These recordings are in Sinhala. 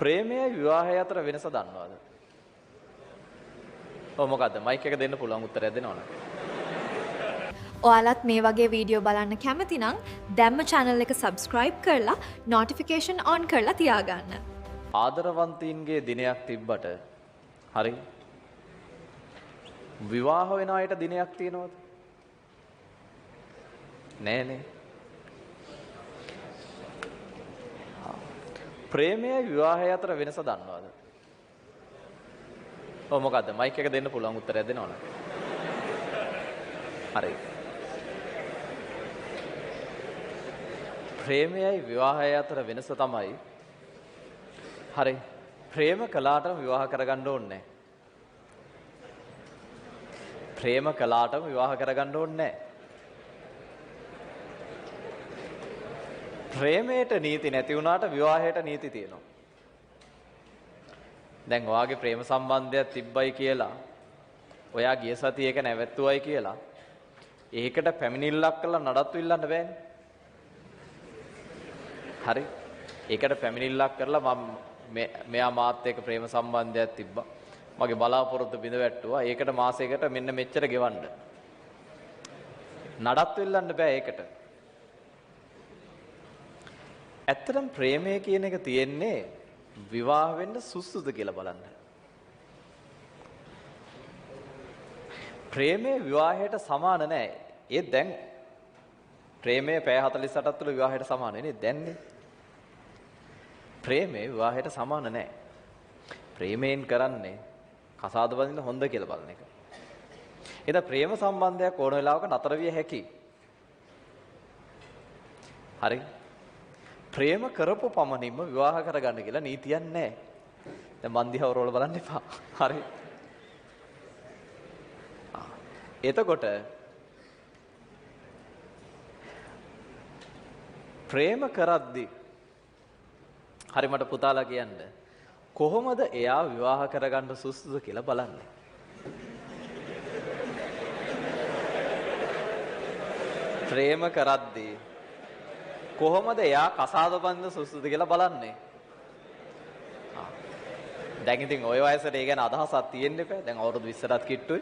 ප්‍රේමයයි විවාහය අතර වෙනස දන්නවද? ඔව් මොකද්ද? මයික් එක දෙන්න පුළුවන් උත්තරයක් දෙනවනේ. ඔයාලත් මේ වගේ වීඩියෝ බලන්න කැමති නම් දැම්ම channel එක subscribe කරලා notification on කරලා තියාගන්න. ආදරවන්තයින්ගේ දිනයක් තිබ්බට හරි විවාහ වෙන අයට දිනයක් තියෙනවද? නෑනේ. ප්‍රේමයයි විවාහය අතර වෙනස දන්නවද? ඔව් මොකද්ද? මයික් එක දෙන්න පුළුවන් උත්තරයක් දෙනවනේ. හරි. ප්‍රේමයයි විවාහය අතර වෙනස තමයි හරි ප්‍රේම කළාටම විවාහ කරගන්න ඕනේ නැහැ. ප්‍රේම කළාටම විවාහ කරගන්න ඕනේ නැහැ. ප්‍රේමයට නීති නැති වුණාට විවාහයට නීති තියෙනවා. දැන් ඔයාගේ ප්‍රේම සම්බන්ධයක් තිබ්බයි කියලා ඔයා ගිය සතියේ ඒක නැවැත්තුවයි කියලා ඒකට පැමිණිල්ලක් කළා නඩත්තු ඉල්ලන්න බෑනේ. හරි. ඒකට පැමිණිල්ලක් කරලා මම මෙයා මාත් එක්ක ප්‍රේම සම්බන්ධයක් තිබ්බා. මගේ බලාපොරොත්තු බිඳ වැට්ටුවා. ඒකට මාසයකට මෙන්න මෙච්චර ගෙවන්න. නඩත්තු ඉල්ලන්න බෑ ඒකට. ඇත්තටම ප්‍රේමය කියන එක තියෙන්නේ විවාහ වෙන්න සුසුද කියලා බලන්න. ප්‍රේමය විවාහයට සමාන නෑ. ඒ දැන් ප්‍රේමය පැය 48ක් තුළ විවාහයට සමාන නේ දැන්නේ. ප්‍රේමය විවාහයට සමාන නෑ. ප්‍රේමයෙන් කරන්නේ කසාද බඳින්න හොඳ කියලා බලන එක. ඒද ප්‍රේම සම්බන්ධයක් ඕන වෙලාවක නතර විය හැකියි. හරි. ප්‍රේම කරපු පමණින්ම විවාහ කරගන්න කියලා නීතියක් නැහැ. දැන් මන් දිහා ඔරවල බලන්න එපා. හරි. එතකොට ප්‍රේම කරද්දී හරි මට පුතාලා කියන්න කොහොමද එයා විවාහ කරගන්න සුසුද කියලා බලන්නේ. ප්‍රේම කරද්දී කොහොමද එයා කසාද බඳින සුසුද කියලා බලන්නේ. දැන් ඉතින් ওই වයසට ඒ ගැන අදහසක් තියෙන්න එපා. දැන් අවුරුදු 20ටත් කිට්ටුයි.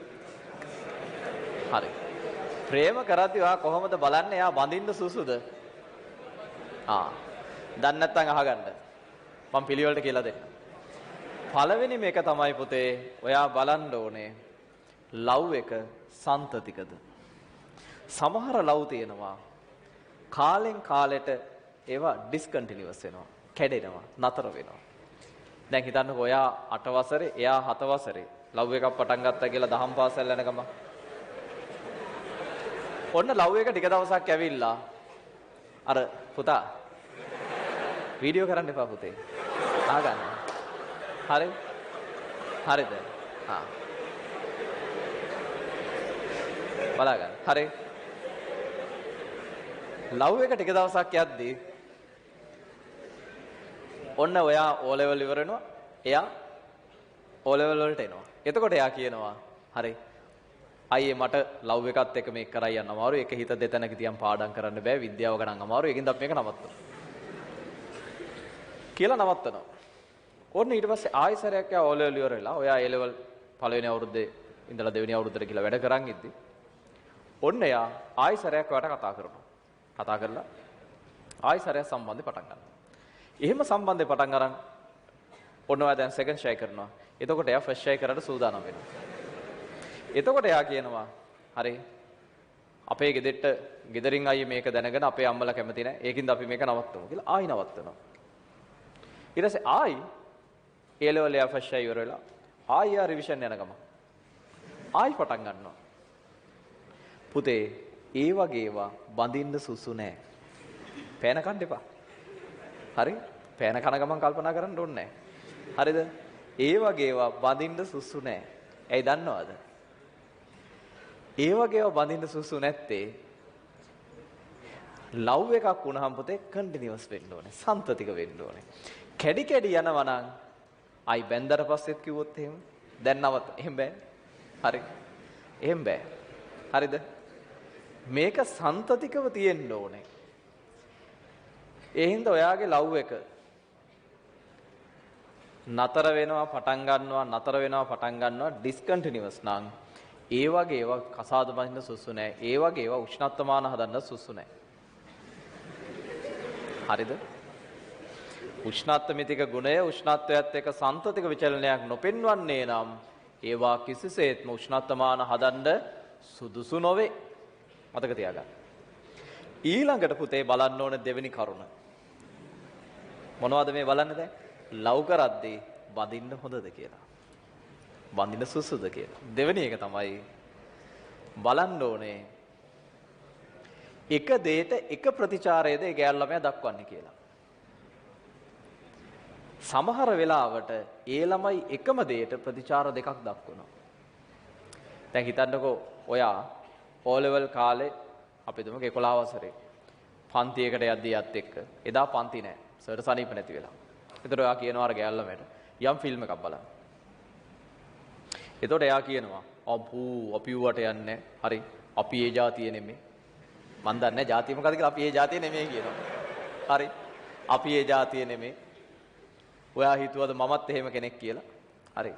හරි. ප්‍රේම කරද්දී ඔයා කොහොමද බලන්නේ එයා බඳින්න සුසුද? දන්නේ නැත්නම් අහගන්න. මම පිළිවෙලට කියලා දෙන්න. පළවෙනි මේක තමයි පුතේ ඔයා බලන්න ඕනේ ලව් එක සන්තතිකද? සමහර ලව් තියෙනවා කාලෙන් කාලෙට ඒවා ඩිස්කන්ටිනියස් වෙනවා, කැඩෙනවා, නතර වෙනවා. දැන් හිතන්නකෝ ඔයා 8 වසරේ, එයා 7 වසරේ ලව් එකක් පටන් ගත්තා කියලා දහම් පාසල් යන ගම. ඔන්න ලව් එක ටික දවසක් ඇවිල්ලා අර පුතා වීඩියෝ කරන්න එපා පුතේ. ආගන්න. හරි? හරිද? බලාගන්න. හරි. ලව් එක ටික දවසක් යද්දී ඔන්න ඔයා O level ඉවර වෙනවා. එයා O level වලට එනවා. එතකොට එයා කියනවා හරි. අයියේ මට ලව් එකත් එක්ක මේක කරා යන්න අමාරුයි. ඒක හිත දෙතැනක තියන් පාඩම් කරන්න බෑ. විද්‍යාව ගණන් අමාරුයි. ඒකින්ද අපි මේක නවත්තනවා. කියලා නවත්තනවා. ඔන්න ඊට පස්සේ ආයෙසරයක් යා O level ඉවර වෙලා ඔයා A level පළවෙනි අවුරුද්දේ ඉඳලා දෙවෙනි අවුරුද්දට කියලා වැඩ කරන් ඉද්දි ඔන්න එයා ආයෙසරයක් ඔයාට කතා කරනවා. කතා කරලා ආයෙසරයක් සම්බන්ධය පටන් ගන්නවා. එහෙම සම්බන්ධය පටන් අරන් ඔන්න ඔයා දැන් සෙකන්ඩ් ෂයි කරනවා. එතකොට එයා ෆස්ට් ෂයි කරලා සූදානම් වෙනවා. එතකොට එයා කියනවා හරි අපේ ගෙදරින් අයියේ මේක දැනගෙන අපේ අම්මලා කැමති නැහැ. ඒකින්ද අපි මේක නවත්තමු කියලා ආයි නවත්තනවා. ඊට පස්සේ ආයි A level එයා ෆස්ට් ෂයි ඉවර වෙලා ආයි ආ රිවිෂන් යන ගම. ආයි පටන් ගන්නවා. පුතේ ඒ වගේ ඒවා බඳින්න සුසු නෑ. පෑන කන්න එපා. හරි? පෑන කන ගමන් කල්පනා කරන්න ඕනේ නෑ. හරිද? ඒ වගේ ඒවා බඳින්න සුසු නෑ. ඇයි දන්නවද? ඒ වගේ ඒවා බඳින්න සුසු නැත්තේ ලව් එකක් වුණාම පුතේ කන්ටිනියස් වෙන්න ඕනේ. සන්තතික වෙන්න ඕනේ. කැඩි කැඩි යනවා නම් ආයි බැන්දර පස්සෙත් කිව්වොත් එහෙම දැන් නවත. එහෙම බෑ. හරි. එහෙම බෑ. හරිද? මේක සන්තතිකව තියෙන්න ඕනේ. ඒ හින්දා ඔයාගේ ලව් එක නතර වෙනවා පටන් ගන්නවා ඩිස්කන්ටිනියස් නම් ඒ වගේ ඒවා කසාද බඳින්න සුසු නැහැ. ඒ වගේ ඒවා උෂ්ණත්වමාන හදන්න සුසු නැහැ. හරිද? උෂ්ණත්වමිතික ගුණය උෂ්ණත්වයත් එක්ක සන්තතික විචලනයක් නොපෙන්වන්නේ නම් ඒවා කිසිසේත්ම උෂ්ණත්වමාන හදන්න සුදුසු නොවේ. මතක තියාගන්න. ඊළඟට පුතේ බලන්න ඕන දෙවෙනි කරුණ. මොනවද මේ බලන්නේ දැන්? ලව් කරද්දී බඳින්න හොඳද කියලා. බඳින්න සුසුද කියලා. දෙවෙනි එක තමයි බලන්න ඕනේ එක දෙයට එක ප්‍රතිචාරයේද ඒ ගෑල් ළමයා දක්වන්නේ කියලා. සමහර වෙලාවට ඒ ළමයි එකම දෙයට ප්‍රතිචාර දෙකක් දක්වනවා. දැන් හිතන්නකෝ ඔයා O level කාලේ අපි දුමක 11 වසරේ පන්තියකට යද්දී යත් එක්ක එදා පන්ති නෑ. සර් සනීප නැති වෙලා. ඒතර ඔයා කියනවා අර ගෑල් ළමයට යම් ෆිල්ම් එකක් බලන්න. එතකොට එයා කියනවා අපි ඌවට යන්නේ හරි අපි ඒ જાතිය නෙමෙයි. මන් දන්නේ જાතිය මොකද්ද කියලා අපි ඒ જાතිය නෙමෙයි කියනවා. හරි අපි ඒ જાතිය නෙමෙයි. ඔයා හිතුවද මමත් එහෙම කෙනෙක් කියලා? හරි.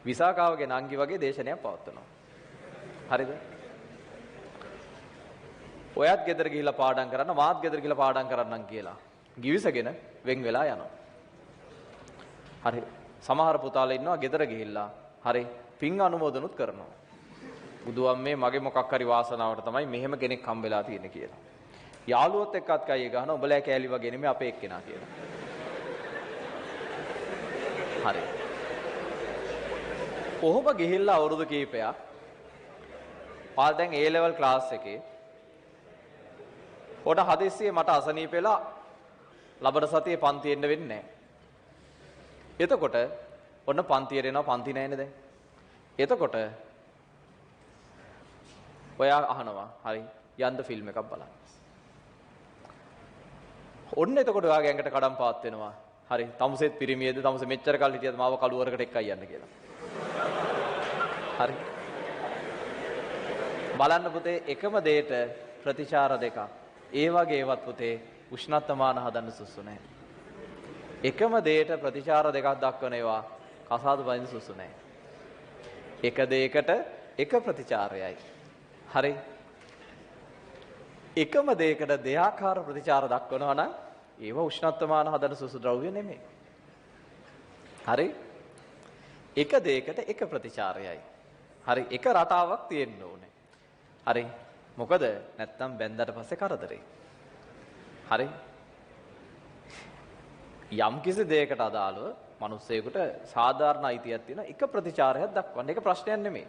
විසාකාවගේ නංගි වගේ දේශනයක් පවත්වනවා. හරිද? ඔයත් ගෙදර ගිහිල්ලා පාඩම් කරන්න මාත් ගෙදර ගිහිල්ලා පාඩම් කරන්නම් කියලා. ගිවිසගෙන වෙන් වෙලා යනවා. හරි. සමහර පුතාලා ඉන්නවා ගෙදර ගිහිල්ලා හරි පින් අනුමෝදනුත් කරනවා. බුදුන් මේ මගේ මොකක් හරි වාසනාවට තමයි මෙහෙම කෙනෙක් හම්බෙලා තියෙන්නේ කියලා. යාළුවොත් එක්කත් කයිය ගහන උඹලා කෑලි වගේ නෙමෙයි අපේ එක්කෙනා කියලා. හරි. කොහොම ගිහිල්ලා අවුරුදු කීපයක් පාල් දැන් A level ක්ලාස් එකේ පොඩ හදිස්සියේ මට අසනීප වෙලා ලබන සතියේ පන්ති එන්න වෙන්නේ නැහැ. එතකොට ඔන්න පන්තියට එනවා පන්ති නැහැනේ දැන්. එතකොට ඔයා අහනවා හරි යන්න ෆිල්ම් එකක් බලන්න. ඔන්න එතකොට ඔයාගේ ඇඟට කඩම් පාත් වෙනවා. හරි තමුසෙත් පිරිමියේද තමුසේ මෙච්චර කල් හිටියද මාව කළුවරකට එක්කයි යන්න කියලා. හරි. බලන්න පුතේ එකම දෙයට ප්‍රතිචාර දෙකක්. ඒ වගේ ඒවත් පුතේ උෂ්ණත්වමාන හදන්න සුසු නැහැ. එකම දෙයට ප්‍රතිචාර දෙකක් දක්වන ඒවා කසාද බඳින්න සුසු නැහැ. එක දෙයකට එක ප්‍රතිචාරයයි. හරි. එකම දෙයකට දෙආකාර ප්‍රතිචාර දක්වනවා නම් ඒව උෂ්ණත්වමාන හදන සුසු ද්‍රව්‍ය නෙමෙයි. හරි. එක දෙයකට එක ප්‍රතිචාරයයි. හරි. එක රටාවක් තියෙන්න ඕනේ. හරි. මොකද නැත්තම් බැන්දට පස්සේ කරදරේ. හරි. යම් කිසි දෙයකට අදාළව මිනිස්සෙකුට සාධාරණ අයිතියක් තියෙන එක ප්‍රතිචාරයක් දක්වන්න. ඒක ප්‍රශ්නයක් නෙමෙයි.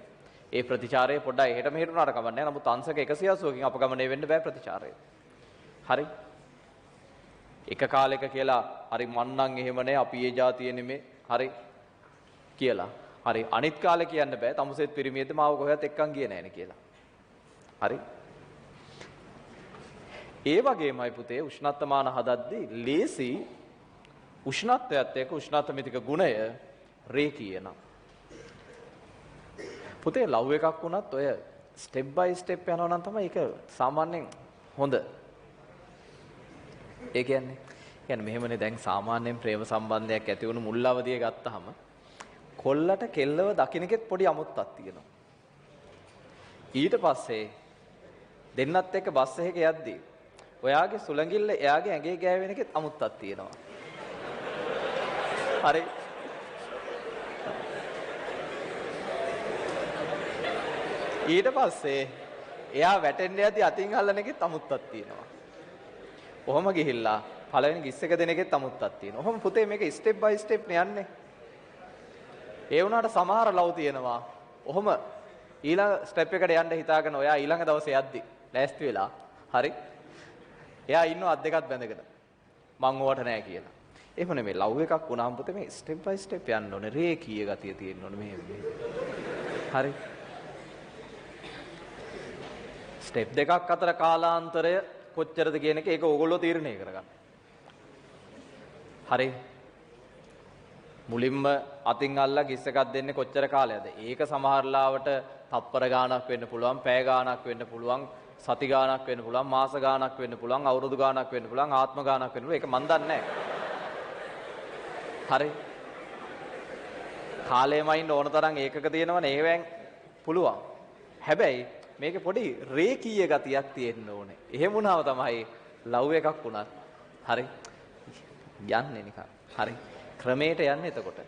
ඒ ප්‍රතිචාරය පොඩ්ඩක් එහෙට මෙහෙට උනාට කමක් නැහැ. නමුත් අංශක 180කින් අපගමනය වෙන්න බෑ ප්‍රතිචාරය. හරි. එක කාලයක කියලා හරි මන්නම් එහෙම නැහැ අපි ඒ જાතිය නෙමෙයි. හරි කියලා. හරි අනිත් කාලේ කියන්න බෑ. තමුසෙත් පිරිමියෙද්ද මාව කොහෙවත් එක්කන් ගියේ නැහැනේ කියලා. හරි. ඒ වගේමයි පුතේ උෂ්ණත්වමාන හදද්දී ලේසි උෂ්ණත්වයත් එක්ක උෂ්ණත්වමිතික ගුණය රේඛීය නම් පුතේ ලව් එකක් වුණත් ඔය ස්ටෙප් බයි ස්ටෙප් යනවා නම් තමයි ඒක සාමාන්‍යයෙන් හොඳ. ඒ කියන්නේ මෙහෙමනේ දැන් සාමාන්‍යයෙන් ප්‍රේම සම්බන්ධයක් ඇති වුණු මුල් අවදියේ ගත්තාම කොල්ලට කෙල්ලව දකින්නකෙත් පොඩි අමුත්තක් තියෙනවා. ඊට පස්සේ දෙන්නත් එක්ක බස් එකක යද්දී ඔයාගේ සුළඟිල්ල එයාගේ ඇඟේ ගෑවෙන එකෙත් අමුත්තක් තියෙනවා. හරි. ඊට පස්සේ එයා වැටෙන්න යද්දී අතින් අල්ලන එකෙත් අමුත්තක් තියෙනවා. ඔහොම ගිහිල්ලා පළවෙනි ගිස් එක දෙන එකෙත් අමුත්තක් තියෙනවා. ඔහොම පුතේ මේක ස්ටෙප් බයි ස්ටෙප් නේ යන්නේ. ඒ වුණාට සමහර ලව් තියෙනවා. ඔහොම ඊළඟ ස්ටෙප් එකට යන්න හිතාගෙන ඔයා ඊළඟ දවසේ යද්දි ලෑස්ති වෙලා හරි. එයා ඉන්නව අත් දෙකත් බැඳගෙන. මං ඕවට නෑ කියලා. එහෙම නෙමෙයි ලව් එකක් වුණාම පුතේ මේ ස්ටෙප් බයි ස්ටෙප් යන්න ඕනේ. රේඛීය ගතිය තියෙන්න ඕනේ මෙහෙම. හරි. ස්ටෙප් දෙකක් අතර කාලාන්තරය කොච්චරද කියන එක ඒක ඕගොල්ලෝ තීරණය කරගන්න. හරි. මුලින්ම අතින් අල්ලා ගිස් එකක් දෙන්නේ කොච්චර කාලයක්ද? ඒක සමහරලාවට තප්පර ගාණක් වෙන්න පුළුවන්, පැය ගාණක් වෙන්න පුළුවන්, සති ගාණක් වෙන්න පුළුවන්, මාස ගාණක් වෙන්න පුළුවන්, අවුරුදු ගාණක් වෙන්න පුළුවන්, ආත්ම ගාණක් වෙන්න පුළුවන්. ඒක මන් දන්නේ නැහැ. හරි. කාලෙමයින් ඕන තරම් ඒකක තියෙනවනේ ඒවෙන් පුළුවන්. හැබැයි මේකේ පොඩි රේකීය ගතියක් තියෙන්න ඕනේ. එහෙම වුණාම තමයි ලව් එකක් වුණත් හරි යන්නේ නිකන්. හරි. ක්‍රමයට යන්නේ එතකොට.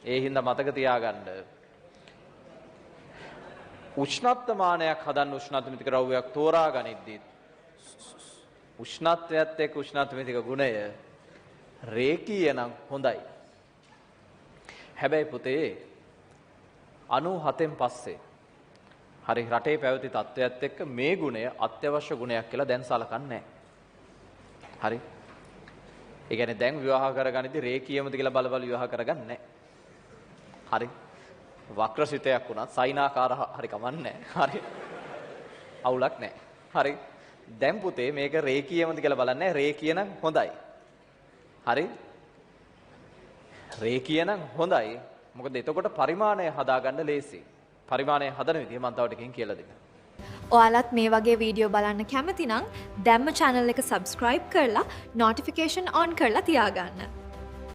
ඒ හින්දා මතක තියාගන්න. උෂ්ණත්වමානයක් හදන්න උෂ්ණත්වමිතික ද්‍රව්‍යයක් තෝරා ගනිද්දී උෂ්ණත්වයත් එක්ක උෂ්ණත්වමිතික ගුණය රේකීය නම් හොඳයි. හැබැයි පුතේ 97න් පස්සේ හරි රටේ පැවති තත්ත්වයක් එක්ක මේ ගුණය අත්‍යවශ්‍ය ගුණයක් කියලා දැන් සලකන්නේ නැහැ. හරි. ඒ කියන්නේ දැන් විවාහ කරගනිද්දී රේකීයමද කියලා බල විවාහ කරගන්නේ නැහැ. හරි. වක්‍රසිතයක් වුණත් සයිනාකාර හරි කමන්නේ නැහැ. හරි. අවුලක් නැහැ. හරි. දැන් පුතේ මේක රේකීයමද කියලා බලන්නේ රේකීය නම් හොඳයි. හරි. රේකීය නම් හොඳයි. මොකද එතකොට පරිමාණය හදාගන්න ලේසි. පරිමාණය හදන විදිහ මම තව ටිකකින් කියලා දෙන්නම්. ඔයාලත් මේ වගේ වීඩියෝ බලන්න කැමති නම් දැම්ම channel එක subscribe කරලා notification on කරලා තියාගන්න.